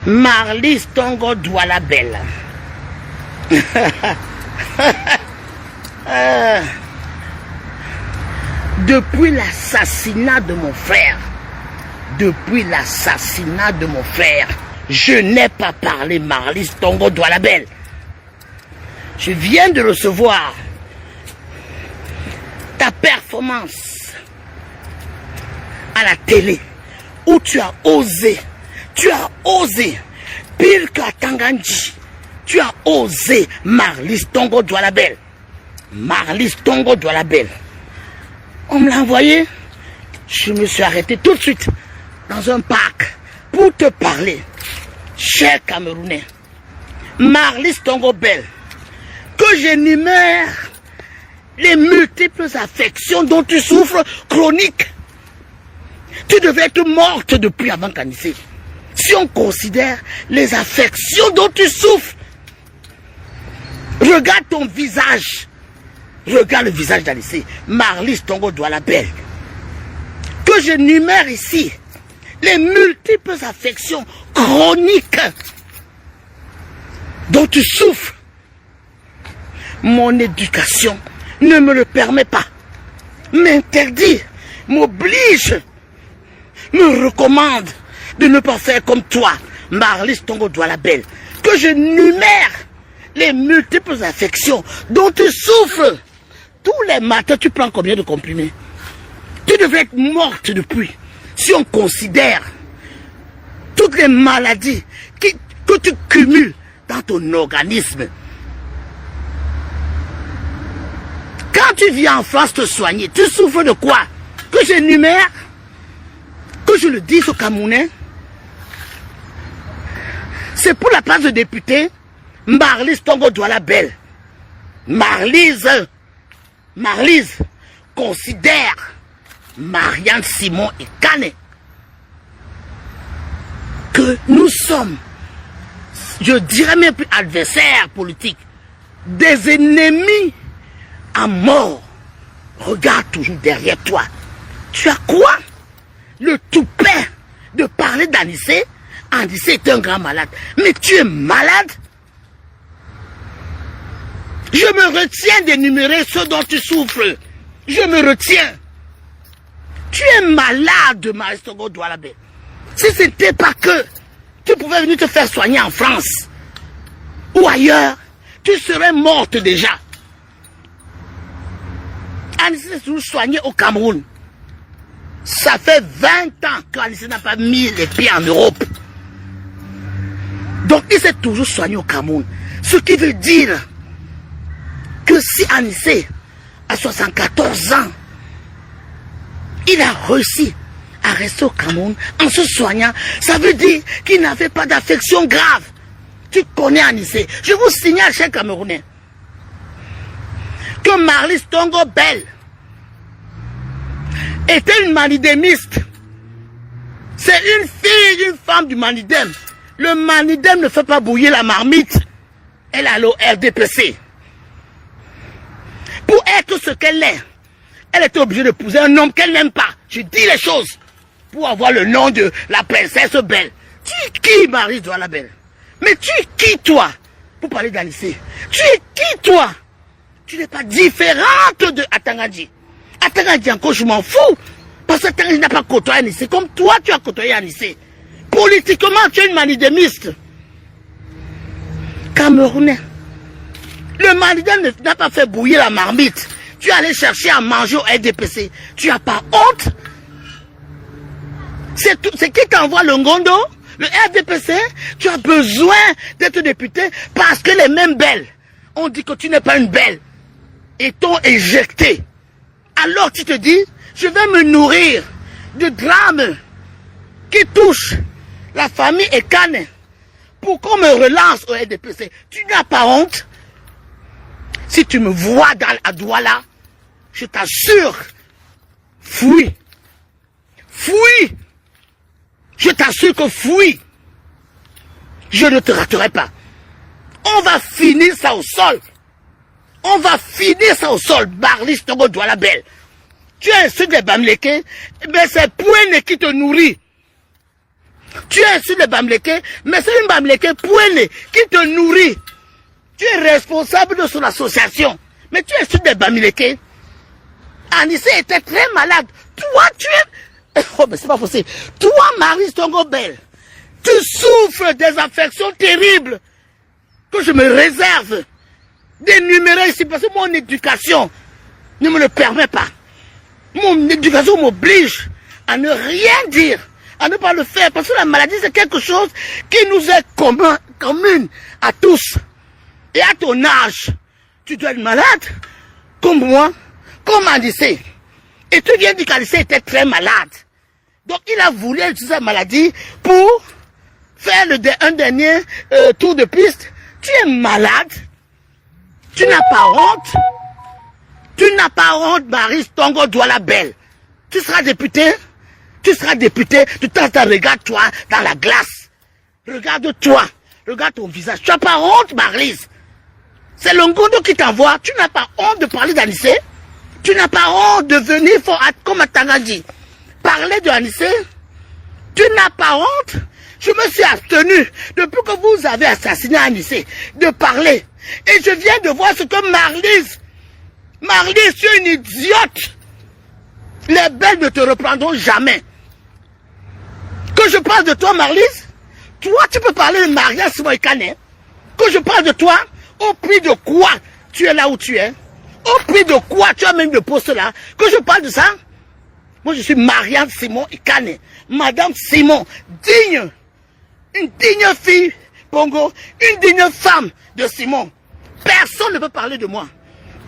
Marlis Tongo Douala Belle. Depuis l'assassinat de mon frère, je n'ai pas parlé Marlis Tongo Douala Belle. Je viens de recevoir ta performance à la télé où tu as osé, pire qu'à Tangandji, tu as osé Marlis Tongo Douala Belle. Marlis Tongo Douala Belle. On me l'a envoyé, je me suis arrêté tout de suite dans un parc pour te parler, cher Camerounais. Marlis Tongo Belle, que j'énumère les multiples affections dont tu souffres chroniques. Tu devais être morte depuis avant qu'Anissé. Si on considère les affections dont tu souffres, regarde ton visage. Regarde le visage d'Anissé. Marlis Tongo Douala Belle. Que j'énumère ici les multiples affections chroniques dont tu souffres. Mon éducation ne me le permet pas, m'interdit, m'oblige, me recommande de ne pas faire comme toi, Marlis Tongo Douala Belle. Que je numère les multiples affections dont tu souffres. Tous les matins, tu prends combien de comprimés? Tu devrais être morte depuis. Si on considère toutes les maladies que tu cumules dans ton organisme. Quand tu viens en France te soigner, tu souffres de quoi? Que j'énumère? Que je le dise aux Camerounais? C'est pour la place de député, Marlis Tongo Douala Belle. Marlis considère Marianne Simon et Kane que nous sommes, je dirais même plus adversaires politiques, des ennemis à mort. Regarde toujours derrière toi. Tu as quoi? Le toupet de parler d'Anissé. Anissé est un grand malade. Mais tu es malade? Je me retiens d'énumérer ce dont tu souffres. Je me retiens. Tu es malade, Marlis Tongo Douala Belle. Si ce n'était pas que tu pouvais venir te faire soigner en France ou ailleurs, tu serais morte déjà. Anissé s'est toujours soigné au Cameroun. Ça fait 20 ans qu'Anissé n'a pas mis les pieds en Europe. Donc il s'est toujours soigné au Cameroun. Ce qui veut dire que si Anissé, à 74 ans, il a réussi à rester au Cameroun en se soignant, ça veut dire qu'il n'avait pas d'affection grave. Tu connais Anissé. Je vous signale, chers Camerounais, que Marlis Tongo Belle était une manidémiste. C'est une fille, une femme du manidème. Le manidème ne fait pas bouillir la marmite. Elle a au RDPC. Pour être ce qu'elle est, elle était obligée d'épouser un homme qu'elle n'aime pas. Je dis les choses pour avoir le nom de la princesse Belle. Tu es qui, Marlis Douala Belle? Mais tu es qui, toi, pour parler d'Anissé? Tu es qui, toi? Tu n'es pas différente de Atangandji. Atangandji, encore, je m'en fous. Parce que Atangandji n'a pas côtoyé Anissé. Comme toi, tu as côtoyé Anissé. Politiquement, tu es une manidémiste. Camerounais. Le manidème n'a pas fait bouillir la marmite. Tu es allé chercher à manger au RDPC. Tu n'as pas honte? C'est qui t'envoie le Ngondo? Le RDPC? Tu as besoin d'être député parce que les mêmes belles ont dit que tu n'es pas une belle et t'ont éjecté. Alors tu te dis, je vais me nourrir de drames qui touchent la famille Ekane pour qu'on me relance au RDPC. Tu n'as pas honte? Si tu me vois à Douala, je t'assure, fouille. Fouille. Je t'assure que fouille. Je ne te raterai pas. On va finir ça au sol. On va finir ça au sol. Marlis Tongo Douala Belle. Tu es un seul des Bamileke, mais c'est Pouene qui te nourrit. Tu es sur le Bamileke, mais c'est une Bamileke Pouene qui te nourrit. Tu es responsable de son association. Mais tu es sur le Bamileke. Anissé était très malade. Toi, tu es... Oh, mais c'est pas possible. Toi, Maryse Tongo Bell, tu souffres des affections terribles que je me réserve d'énumérer ici parce que mon éducation ne me le permet pas. Mon éducation m'oblige à ne rien dire, à ne pas le faire parce que la maladie c'est quelque chose qui nous est commune à tous. Et à ton âge, tu dois être malade comme moi, comme Anissé. Et tu viens dire qu'Anissé était très malade. Donc il a voulu utiliser sa maladie pour faire un dernier tour de piste. Tu es malade. Tu n'as pas honte. Tu n'as pas honte, Maryse Tongo Douala Bell. Tu seras député. Tu seras député. Tu regarde-toi dans la glace. Regarde-toi. Regarde ton visage. Tu n'as pas honte, Maryse. C'est le Ngondo qui t'envoie. Tu n'as pas honte de parler d'Anissé. Tu n'as pas honte de venir comme Atangadi. Parler de Anissé. Tu n'as pas honte. Je me suis abstenu depuis que vous avez assassiné Anissé de parler. Et je viens de voir ce que Maryse, tu es une idiote. Les belles ne te reprendront jamais. Que je parle de toi, Maryse, toi tu peux parler de Marianne Simon Ikane. Que je parle de toi, au prix de quoi tu es là où tu es. Au prix de quoi tu as même le poste là. Que je parle de ça. Moi je suis Marianne Simon Ikane. Madame Simon, digne. Une digne fille, Bongo, une digne femme de Simon. Personne ne peut parler de moi.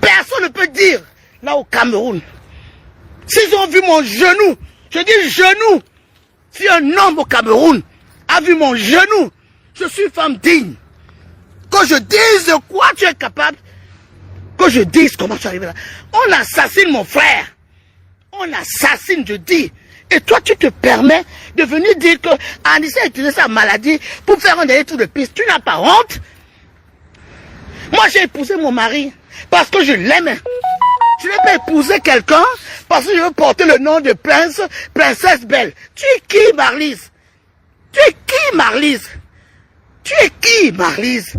Personne ne peut dire, là au Cameroun, s'ils ont vu mon genou, je dis genou, si un homme au Cameroun a vu mon genou, je suis femme digne. Que je dise de quoi tu es capable, que je dise comment tu es arrivé là. On assassine mon frère. On assassine, je dis. Et toi, tu te permets de venir dire que Anissé a utilisé sa maladie pour faire un dernier tour de piste. Tu n'as pas honte? Moi, j'ai épousé mon mari parce que je l'aime. Je ne vais pas épouser quelqu'un parce que je veux porter le nom de princesse Belle. Tu es qui, Maryse? Tu es qui, Maryse? Tu es qui, Maryse?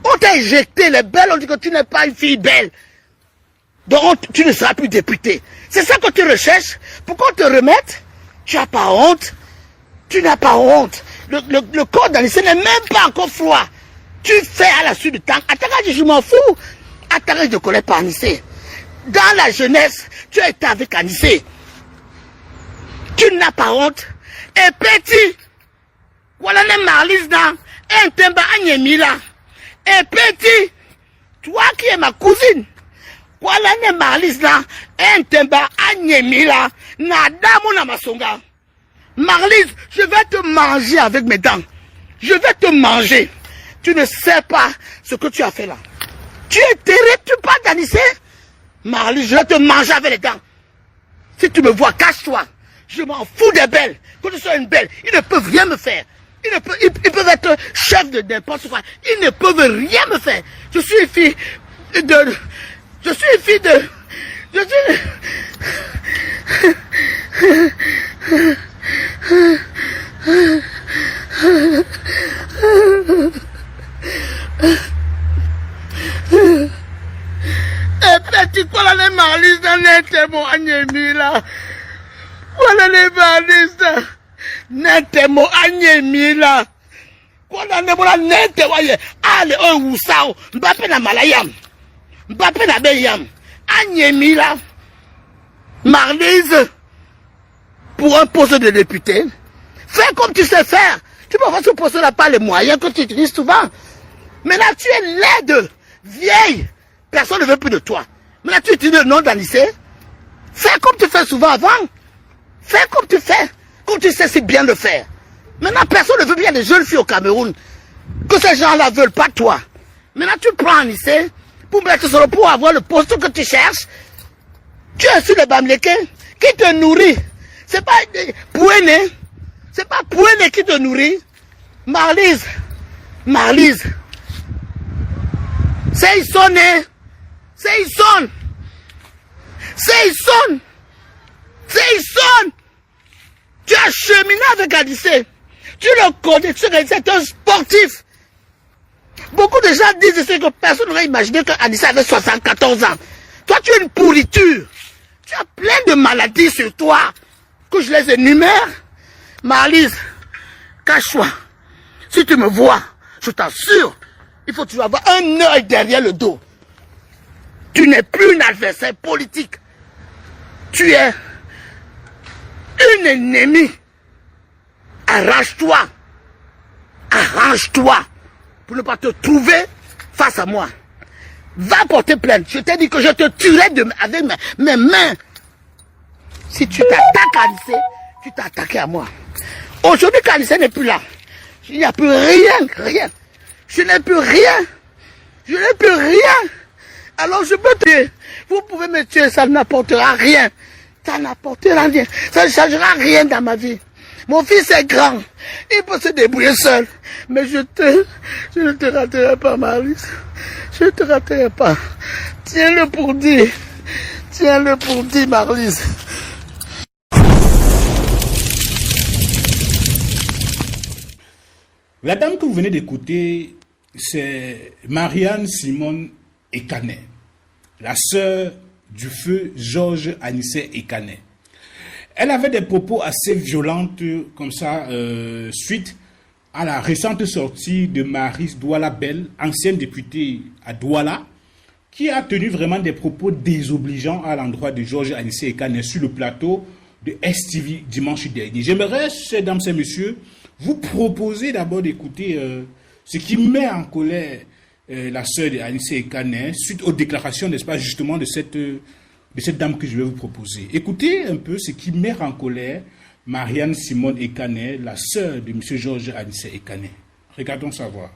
On t'a éjecté, les belles, on dit que tu n'es pas une fille belle. Donc tu ne seras plus député. C'est ça que tu recherches. Pour qu'on te remette, tu n'as pas honte. Tu n'as pas honte. Le corps d'Anissé n'est même pas encore froid. Tu fais à la suite du temps. Attends, je m'en fous. Attends, je ne connais pas Anissé. Dans la jeunesse, tu as été avec Anissé. Tu n'as pas honte. Et petit, voilà les Maryse dans un temba Agnemila. Et petit, toi qui es ma cousine. Voilà les Maryse là, un temba Agnemila, nadamu na masonga. Maryse, je vais te manger avec mes dents. Je vais te manger. Tu ne sais pas ce que tu as fait là. Tu es terrible, tu parles d'Anissé. Maryse, je vais te manger avec les dents. Si tu me vois, cache-toi. Je m'en fous des belles. Que tu sois une belle, ils ne peuvent rien me faire. Ils peuvent être chefs de n'importe quoi. Ils ne peuvent rien me faire. Je suis une fille de... Je suis une fille de... Je suis... Et petit, voilà les Maryse dans les témoins Agnemila. Voilà les Maryse dans les témoins Agnemila. Voilà les Maryse. Allez, un Woussao. Mbappé na Malayam. Mbappé na Beyam. Agnemila. Maryse. Pour un poste de député. Fais comme tu sais faire. Tu peux voir ce poste n'a pas les moyens que tu utilises souvent. Maintenant, tu es laide, vieille. Personne ne veut plus de toi. Maintenant, tu utilises le nom d'Anissé. Fais comme tu fais souvent avant. Fais comme tu fais. Comme tu sais si bien le faire. Maintenant, personne ne veut bien des jeunes filles au Cameroun. Que ces gens-là veulent pas toi. Maintenant, tu prends Anissé pour mettre sur le pour avoir le poste que tu cherches. Tu es sur le Bamileke qui te nourrit. C'est pas Pouene. C'est pas Pouene qui te nourrit. Maryse. Maryse. C'est Isson. C'est Isson. C'est Isson. C'est Isson. Tu as cheminé avec Anissé. Tu le connais, tu sais que c'est un sportif. Beaucoup de gens disent que personne n'aurait imaginé qu'Anissa avait 74 ans. Toi, tu es une pourriture. Tu as plein de maladies sur toi. Que je les énumère. Marlise, cache-toi. Si tu me vois, je t'assure, il faut toujours avoir un œil derrière le dos. Tu n'es plus un adversaire politique. Tu es une ennemie. Arrache-toi. Arrange-toi pour ne pas te trouver face à moi. Va porter plainte. Je t'ai dit que je te tuerai avec mes mains. Si tu t'attaques à Anissé, tu t'es attaqué à moi. Aujourd'hui, Anissé n'est plus là. Il n'y a plus rien. Je n'ai plus rien. Je n'ai plus rien. Alors je peux te tuer. Vous pouvez me tuer, ça n'apportera rien. Ça n'apportera rien. Ça ne changera rien dans ma vie. Mon fils est grand. Il peut se débrouiller seul. Mais je ne te raterai pas, Marlise. Je ne te raterai pas. Tiens-le pour dire. Tiens-le pour dire, Marlise. La dame que vous venez d'écouter, c'est Marianne Simone Ekane, la sœur du feu Georges Anissé Ekane. Elle avait des propos assez violentes comme ça, suite à la récente sortie de Maryse Douala Bell, ancienne députée à Douala, qui a tenu vraiment des propos désobligeants à l'endroit de Georges Anissé Ekane sur le plateau de STV dimanche dernier. J'aimerais, ces dames et messieurs, vous proposer d'abord d'écouter ce qui met en colère la sœur d'Anissé Ekane suite aux déclarations, n'est-ce pas, justement de cette dame que je vais vous proposer. Écoutez un peu ce qui met en colère Marianne Simone Ekane, la sœur de M. Georges Anissé Ekane. Regardons savoir.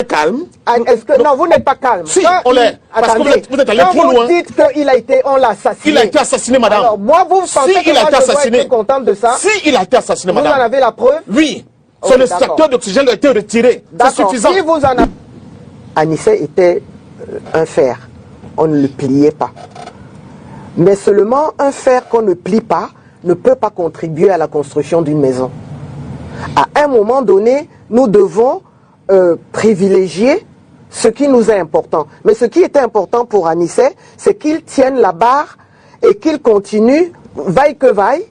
Calme. Est-ce que non, vous n'êtes pas calme. Si, on l'est. Parce que vous êtes allé trop loin. Vous dites qu'il a été, on l'a assassiné. Il a été assassiné, madame. Alors, moi, vous pensez que il a moi, été je dois assassiné. être contente de ça? Si il a été assassiné, madame. Vous en avez la preuve? Oui. Ok, Son d'accord. extracteur d'oxygène a été retiré. C'est D'accord. suffisant. Si vous en avez... Anissé était un fer. On ne le pliait pas. Mais seulement un fer qu'on ne plie pas ne peut pas contribuer à la construction d'une maison. À un moment donné, nous devons privilégier ce qui nous est important. Mais ce qui était important pour Anissé, c'est qu'il tienne la barre et qu'il continue, vaille que vaille,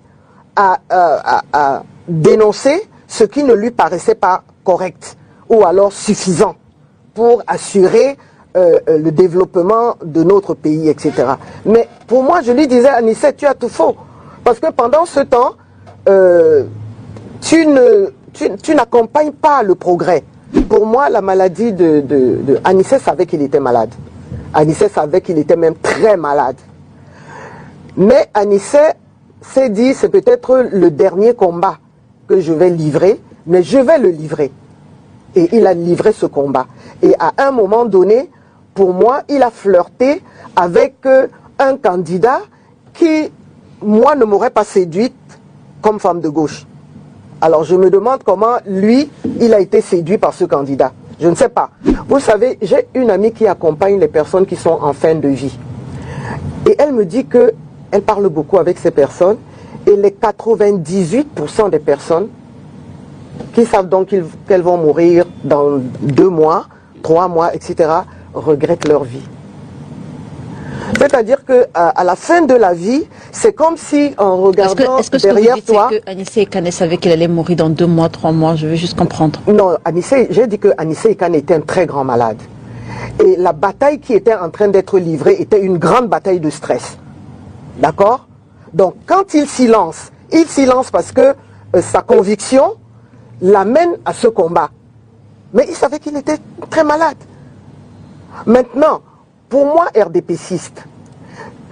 à dénoncer ce qui ne lui paraissait pas correct ou alors suffisant pour assurer le développement de notre pays, etc. Mais pour moi, je lui disais, Anissé, tu as tout faux. Parce que pendant ce temps, tu n'accompagnes pas le progrès. Pour moi, la maladie de Anissé savait qu'il était malade. Anissé savait qu'il était même très malade. Mais Anissé s'est dit, c'est peut-être le dernier combat que je vais livrer, mais je vais le livrer. Et il a livré ce combat. Et à un moment donné, pour moi, il a flirté avec un candidat qui, moi, ne m'aurait pas séduite comme femme de gauche. Alors je me demande comment lui, il a été séduit par ce candidat. Je ne sais pas. Vous savez, j'ai une amie qui accompagne les personnes qui sont en fin de vie. Et elle me dit qu'elle parle beaucoup avec ces personnes. Et les 98% des personnes qui savent donc qu'elles vont mourir dans 2 mois, 3 mois, etc., regrettent leur vie. C'est-à-dire qu'à la fin de la vie, c'est comme si en regardant est-ce que derrière ce que vous dites, c'est que Anissé Ekane savait qu'il allait mourir dans 2 mois, 3 mois? Je veux juste comprendre. Non, j'ai dit que Anissé Ekane était un très grand malade. Et la bataille qui était en train d'être livrée était une grande bataille de stress. D'accord? Donc quand il s'y lance parce que sa conviction l'amène à ce combat. Mais il savait qu'il était très malade. Maintenant, pour moi, RDPciste,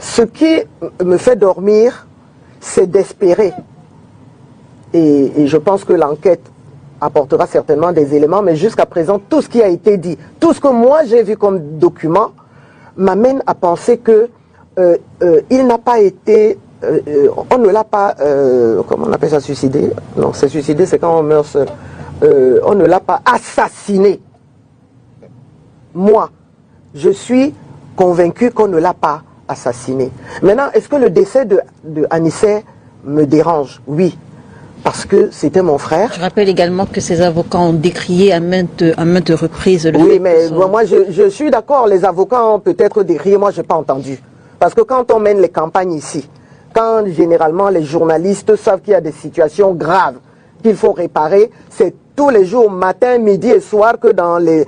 ce qui me fait dormir, c'est d'espérer. Et je pense que l'enquête apportera certainement des éléments, mais jusqu'à présent, tout ce qui a été dit, tout ce que moi j'ai vu comme document, m'amène à penser que il n'a pas été... on ne l'a pas... comment on appelle ça, suicidé? Non, c'est suicidé, c'est quand on meurt... on ne l'a pas assassiné. Moi, je suis convaincu qu'on ne l'a pas assassiné. Maintenant, est-ce que le décès de Anissé me dérange? Oui. parce que c'était mon frère. Je rappelle également que ces avocats ont décrié à maintes reprises le Oui, fait mais que son- moi je suis d'accord, les avocats ont peut-être décrié, moi je n'ai pas entendu. Parce que quand on mène les campagnes ici, quand généralement les journalistes savent qu'il y a des situations graves qu'il faut réparer, c'est tous les jours, matin, midi et soir, que dans les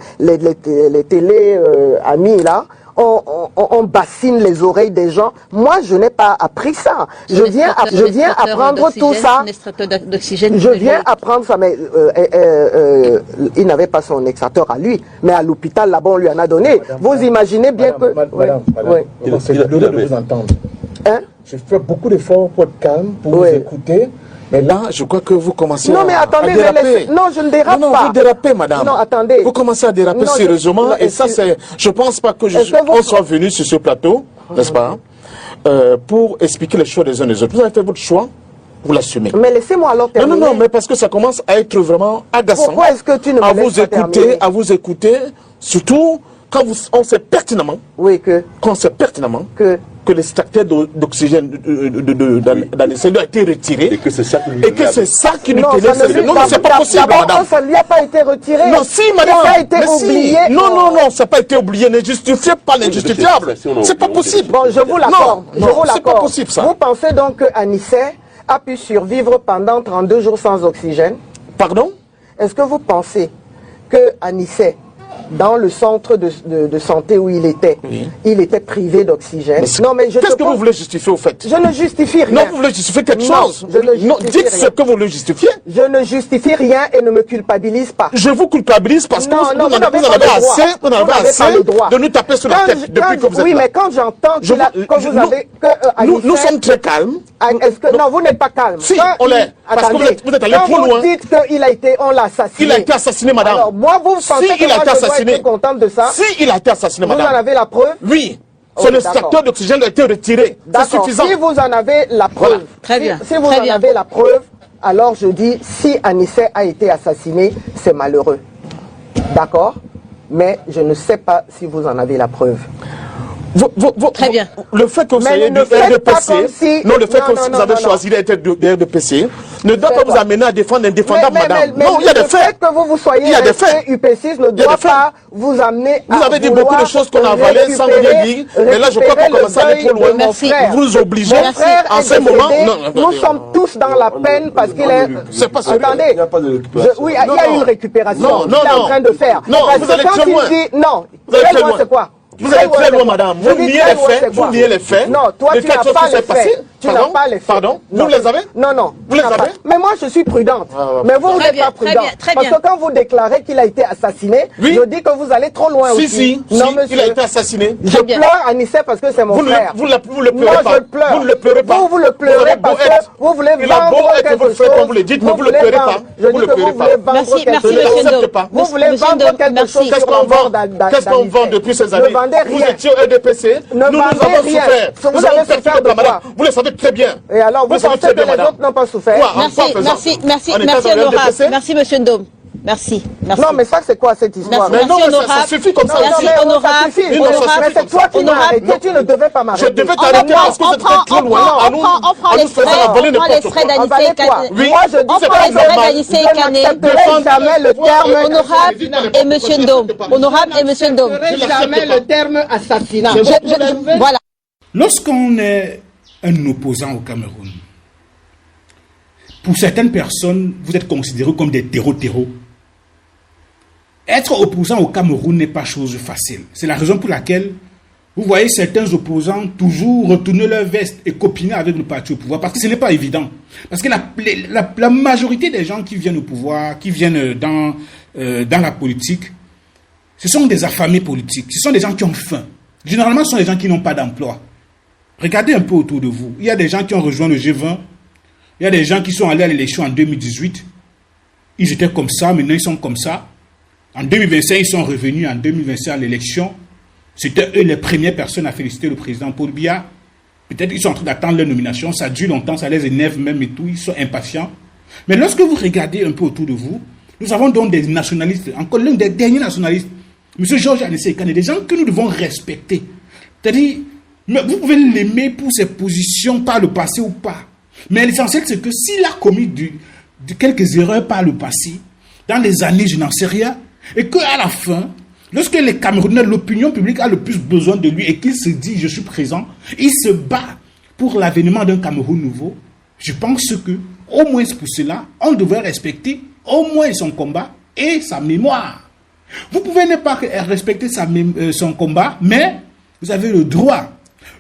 télé amis là, on bassine les oreilles des gens. Moi, je n'ai pas appris ça. Je viens apprendre tout ça. Un extracteur d'oxygène. Je viens apprendre ça, mais il n'avait pas son extracteur à lui, mais à l'hôpital là-bas on lui en a donné. Vous imaginez bien que... Madame, Oui. c'est douloureux de vous entendre. Hein? Je fais beaucoup d'efforts pour être calme, pour Oui. vous écouter. Mais là, je crois que vous commencez Non, mais attendez, à déraper. non, je ne dérape non, pas. vous dérapez, madame. Non, attendez. Vous commencez à déraper Non, sérieusement. non, Et ça, c'est... Je pense pas que Est-ce que vous- on soit venu sur ce plateau, n'est-ce pas, pour expliquer les choix des uns des autres. Vous avez fait votre choix, vous l'assumez. Mais laissez-moi alors Non, terminer. non, mais parce que ça commence à être vraiment agaçant. Pourquoi est-ce que tu ne me à laisses vous pas écouter, terminer? à vous écouter, surtout quand on sait pertinemment, Oui, que que l'extracteur d'oxygène d'Anissé a été retiré Et que c'est ça qui nous et que c'est ça qui nous non, tenait ça ne sérieux. lui- Non, mais c'est pas possible, d'abord, madame. ça ne lui a pas été retiré. Non, si, madame. Ça a été mais si. oublié. Non, non, non, ça n'a pas été oublié. Ne justifiez pas l'injustifiable. C'est pas possible. Bon, je vous l'accorde. Non, Je vous c'est pas l'accorde. possible, ça. Vous pensez donc que Anissé a pu survivre pendant 32 jours sans oxygène? Pardon? Est-ce que vous pensez que Anissé, dans le centre de santé où il était privé d'oxygène? Non, mais Qu'est-ce que vous voulez justifier au fait? Je ne justifie rien. Non, vous voulez justifier quelque Non, chose? je ne Non, justifie dites ce rien. que vous voulez justifier. Je ne justifie rien et ne me culpabilise pas. Je vous culpabilise parce que Non, vous non, en vous n'avez avez pas le droit. assez, vous en Vous avez n'avez pas assez le droit. de nous taper sur la Quand tête je- depuis quand que vous êtes oui, là. mais quand j'entends Je vous- que vous nous- avez... Que, Nous Anissé- sommes très calmes. Est-ce que, non, vous n'êtes pas calme. Si, Quand on il- l'est. Parce que Attendez, vous êtes allé quand trop vous loin. dites qu'il a été, on l'a assassiné. Il a été assassiné, madame. Alors, moi, vous pensez Si que il a moi, été je dois assassiné. être contente de ça? Si il a été assassiné, Vous en madame. avez la preuve? Oui. Ok, Son d'accord. extracteur d'oxygène a été retiré. C'est D'accord. suffisant. Si vous en avez la preuve, Voilà. Très bien. Si vous Très en bien. avez la preuve, alors je dis, si Anissé a été assassiné, c'est malheureux. D'accord? Mais je ne sais pas si vous en avez la preuve. Très bien. Le fait que vous Mais soyez ne du faites pas RDPC, comme si- non, le fait Non, que non, vous non, avez non, choisi d'être du RDPC, ne doit pas Faites vous pas. amener à défendre l'indéfendable, madame. Mais Non, il y a des le fait faits. que vous soyez Il y a des resté faits. UPCiste ne Il y a doit des faits. pas vous amener à Vous avez dit beaucoup vouloir de choses qu'on a avalées sans rien dire. Mais là, je crois qu'on commence à aller trop loin. Merci. Vous obligez, Mon frère en est ce moment, décédé. non, Nous sommes tous dans la peine parce qu'il est... c'est pas sérieux. Attendez. Il n'y a pas de récupération. Oui, il y Non, a non. une récupération Non, qu'il non, est en non. train de faire. Non, Parce vous que allez quand très il loin. dit... Non, Vous allez très très loin, loin. c'est quoi? Vous allez très loin, madame. Je Vous dis niez très les loin, faits. c'est quoi? Vous niez les faits. Non, toi, de tu n'as quelque chose pas qui s'est les passé. faits. Tu n'as Pardon? pas les faits. Pardon? Non. Vous les avez? Non, non. Vous les tu n'as avez? pas. Mais moi, je suis prudente. Mais vous, vous Très n'êtes bien, pas très prudent. bien, très Parce bien. que quand vous déclarez qu'il a été assassiné, Oui. je dis que vous allez trop loin Si, aussi. si, Non, si, monsieur. il a été assassiné. Je Très bien. pleure Anissé parce que c'est mon Vous ne frère. vous le Moi, pleurez pas. je le pleure. Vous ne le pleurez pas. Vous le pleurez avez beau parce que être- vous voulez Il a beau vendre être, quelque vous le faites chose. comme vous le dites, mais vous ne le voulez pleurez vendre- pas. Je Vous dis le que pleurez vous voulez pas. vendre Merci, quelque merci, chose. Je monsieur n'accepte Ndo. pas. Vous voulez Monsieur vendre Ndo, quelque merci. chose Qu'est-ce sur qu'on le bord vend? Qu'est-ce qu'on vend depuis ces Ne années? vendez Vous rien. étiez au RDPC. Ne Nous vendez avons rien. souffert. Vous Nous avez avons fait souffert tout de le quoi? madame. Vous le savez très bien. Et alors, vous le savez pensez très que bien, les madame. autres n'ont pas souffert? Quoi? En Merci, quoi faisant? merci, merci, On était merci dans le honorable. RDPC? Merci, monsieur Ndom. Merci, merci. Non, mais ça, c'est quoi cette histoire? Merci, Mais non, merci, mais ça honorable. suffit comme ça. Non, Merci, mais ça honorable. suffit. Non, ça Honorable. suffit Mais c'est toi qui m'as Honorable. arrêté, tu ne devais pas Je m'arrêter. devais On t'arrêter parce que vous êtes trop loin. À nous, on prend à les nous faisant frais, avaler on prend les n'importe frais quoi. d'Anissé Avalez quoi? Canet. Oui. Moi, je On dis prend pas les frais normal. d'Anissé je Canet. n'accepterai jamais le terme Honorable et monsieur Ndom. Honorable et monsieur Ndom. jamais le terme assassinat. Voilà. Lorsqu'on est un opposant au Cameroun, pour certaines personnes, vous êtes considérés comme des terreaux. Être opposant au Cameroun n'est pas chose facile. C'est la raison pour laquelle vous voyez certains opposants toujours retourner leur veste et copiner avec le parti au pouvoir, parce que ce n'est pas évident. Parce que la majorité des gens qui viennent au pouvoir, qui viennent dans la politique, ce sont des affamés politiques. Ce sont des gens qui ont faim. Généralement, ce sont des gens qui n'ont pas d'emploi. Regardez un peu autour de vous. Il y a des gens qui ont rejoint le G20. Il y a des gens qui sont allés à l'élection en 2018. Ils étaient comme ça, maintenant ils sont comme ça. En 2025, ils sont revenus en 2025 à l'élection. C'était eux les premières personnes à féliciter le président Paul Biya. Peut-être qu'ils sont en train d'attendre leur nomination. Ça dure longtemps, ça les énerve même et tout. Ils sont impatients. Mais lorsque vous regardez un peu autour de vous, nous avons donc des nationalistes, encore l'un des derniers nationalistes, M. Georges Anissé Ekane, des gens que nous devons respecter. C'est-à-dire, vous pouvez l'aimer pour ses positions par le passé ou pas. Mais l'essentiel, c'est que s'il a commis de quelques erreurs par le passé, dans les années, je n'en sais rien, et qu'à la fin, lorsque les Camerounais, l'opinion publique a le plus besoin de lui et qu'il se dit, je suis présent, il se bat pour l'avènement d'un Cameroun nouveau, je pense que, au moins pour cela, on devrait respecter au moins son combat et sa mémoire. Vous pouvez ne pas respecter son combat, mais vous avez le droit,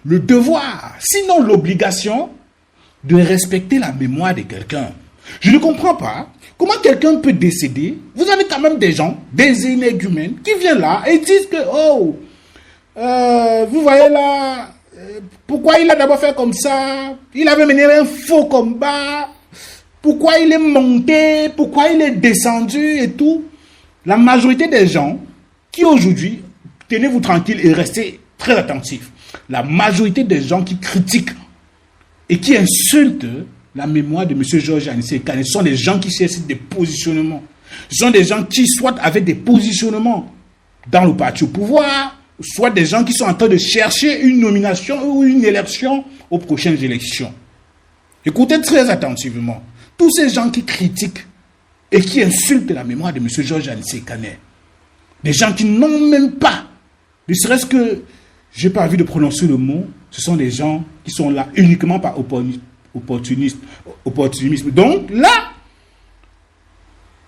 le devoir, sinon l'obligation de respecter la mémoire de quelqu'un. Je ne comprends pas comment quelqu'un peut décéder. Vous avez quand même des gens, des énergumènes, qui viennent là et disent que, oh, vous voyez là, pourquoi il a d'abord fait comme ça? Il avait mené un faux combat. Pourquoi il est monté? Pourquoi il est descendu et tout? La majorité des gens qui aujourd'hui, tenez-vous tranquille et restez très attentifs. La majorité des gens qui critiquent et qui insultent la mémoire de M. Georges Anissé Ekané sont des gens qui cherchent des positionnements. Ce sont des gens qui, soit avec des positionnements dans le parti au pouvoir, soit des gens qui sont en train de chercher une nomination ou une élection aux prochaines élections. Écoutez très attentivement. Tous ces gens qui critiquent et qui insultent la mémoire de M. Georges Anissé Ekané, des gens qui n'ont même pas, ne serait-ce que, je n'ai pas envie de prononcer le mot, ce sont des gens qui sont là uniquement par opportunisme. Donc là,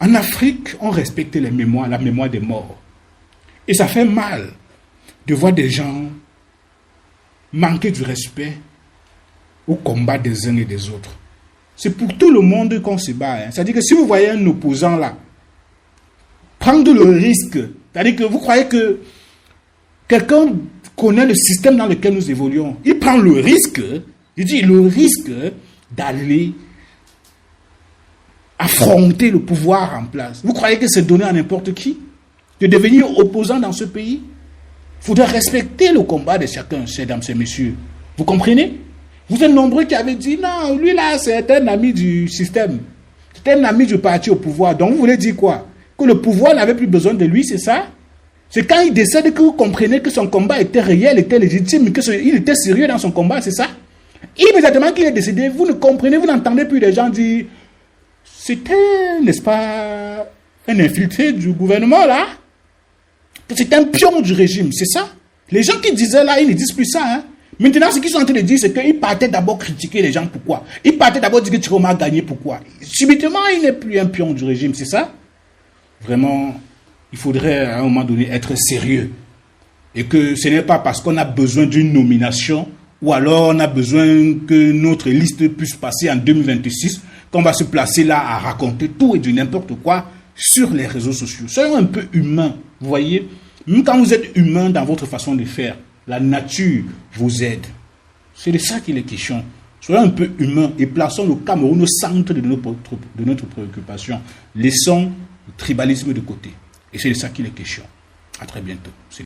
en Afrique, on respecte les mémoires, la mémoire des morts. Et ça fait mal de voir des gens manquer du respect au combat des uns et des autres. C'est pour tout le monde qu'on se bat. Hein. C'est-à-dire que si vous voyez un opposant là, prendre le risque, c'est-à-dire que vous croyez que quelqu'un connaît le système dans lequel nous évoluons, il prend le risque, il dit le risque d'aller affronter le pouvoir en place. Vous croyez que c'est donné à n'importe qui de devenir opposant dans ce pays? Il faudrait respecter le combat de chacun, mesdames et messieurs. Vous comprenez? Vous êtes nombreux qui avez dit, non, lui là, c'est un ami du système. C'est un ami du parti au pouvoir. Donc vous voulez dire quoi? Que le pouvoir n'avait plus besoin de lui, c'est ça? C'est quand il décède que vous comprenez que son combat était réel, était légitime, qu'il était sérieux dans son combat, c'est ça? Immédiatement qu'il est décédé, vous ne comprenez, vous n'entendez plus des gens dire, c'était, n'est-ce pas, un infiltré du gouvernement là? C'est un pion du régime, c'est ça? Les gens qui disaient là, ils ne disent plus ça, hein? Maintenant, ce qu'ils sont en train de dire, c'est qu'ils partaient d'abord critiquer les gens, pourquoi? Ils partaient d'abord dire que Chiroma a gagné, pourquoi? Subitement, il n'est plus un pion du régime, c'est ça? Vraiment, il faudrait à un moment donné être sérieux. Et que ce n'est pas parce qu'on a besoin d'une nomination ou alors on a besoin que notre liste puisse passer en 2026 qu'on va se placer là à raconter tout et du n'importe quoi sur les réseaux sociaux. Soyons un peu humains, vous voyez? Même quand vous êtes humain dans votre façon de faire, la nature vous aide. C'est de ça qu'il est question. Soyons un peu humains et plaçons le Cameroun au centre de notre préoccupation. Laissons le tribalisme de côté. Et c'est de ça qu'il est question. À très bientôt.